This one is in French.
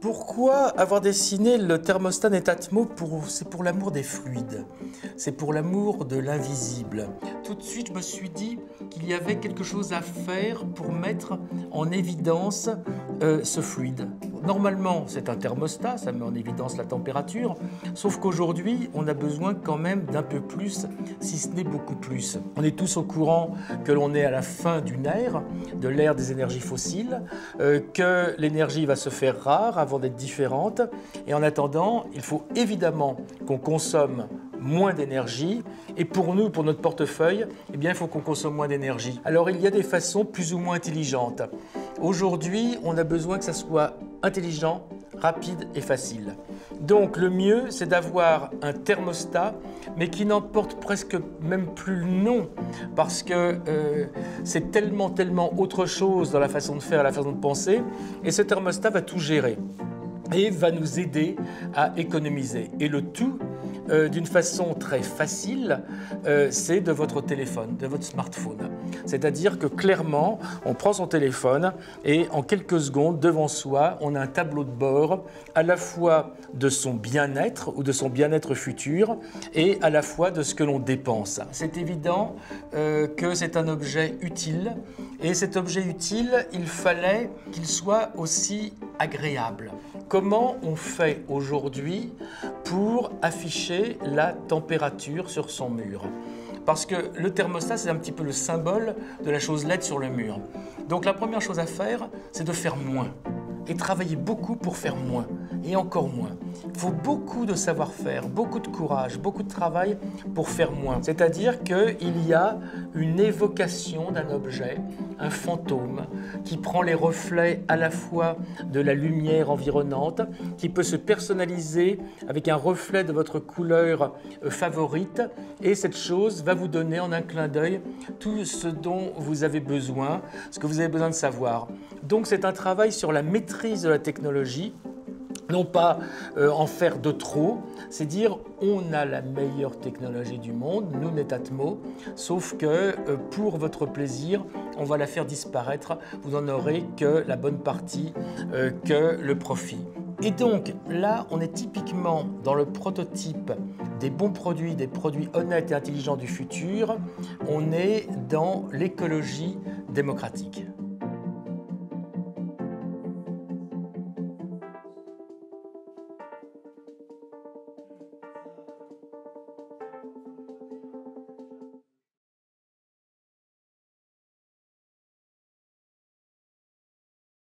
Pourquoi avoir dessiné le thermostat Netatmo? C'est pour l'amour des fluides, c'est pour l'amour de l'invisible. Tout de suite, je me suis dit qu'il y avait quelque chose à faire pour mettre en évidence ce fluide. Normalement, c'est un thermostat, ça met en évidence la température, sauf qu'aujourd'hui, on a besoin quand même d'un peu plus, si ce n'est beaucoup plus. On est tous au courant que l'on est à la fin d'une ère, de l'ère des énergies fossiles, que l'énergie va se faire rare avant d'être différente. Et en attendant, il faut évidemment qu'on consomme moins d'énergie. Et pour nous, pour notre portefeuille, eh bien, il faut qu'on consomme moins d'énergie. Alors, il y a des façons plus ou moins intelligentes. Aujourd'hui, on a besoin que ça soit intelligent, rapide et facile. Donc, le mieux, c'est d'avoir un thermostat, mais qui n'emporte presque même plus le nom, parce que c'est tellement autre chose dans la façon de faire, la façon de penser, et ce thermostat va tout gérer et va nous aider à économiser. Et le tout, d'une façon très facile, c'est de votre téléphone, de votre smartphone. C'est-à-dire que clairement, on prend son téléphone et en quelques secondes, devant soi, on a un tableau de bord à la fois de son bien-être ou de son bien-être futur et à la fois de ce que l'on dépense. C'est évident que c'est un objet utile et cet objet utile, il fallait qu'il soit aussi agréable. Comment on fait aujourd'hui pour afficher la température sur son mur? Parce que le thermostat, c'est un petit peu le symbole de la chose LED sur le mur. Donc la première chose à faire, c'est de faire moins. Et travailler beaucoup pour faire moins, et encore moins. Il faut beaucoup de savoir-faire, beaucoup de courage, beaucoup de travail pour faire moins. C'est-à-dire qu'il y a une évocation d'un objet, un fantôme, qui prend les reflets à la fois de la lumière environnante, qui peut se personnaliser avec un reflet de votre couleur favorite, et cette chose va vous donner en un clin d'œil tout ce dont vous avez besoin, ce que vous avez besoin de savoir. Donc c'est un travail sur la maîtrise de la technologie, non pas en faire de trop, c'est dire on a la meilleure technologie du monde, nous Netatmo, sauf que pour votre plaisir, on va la faire disparaître, vous n'en aurez que la bonne partie, que le profit. Et donc là, on est typiquement dans le prototype des bons produits, des produits honnêtes et intelligents du futur, on est dans l'écologie démocratique.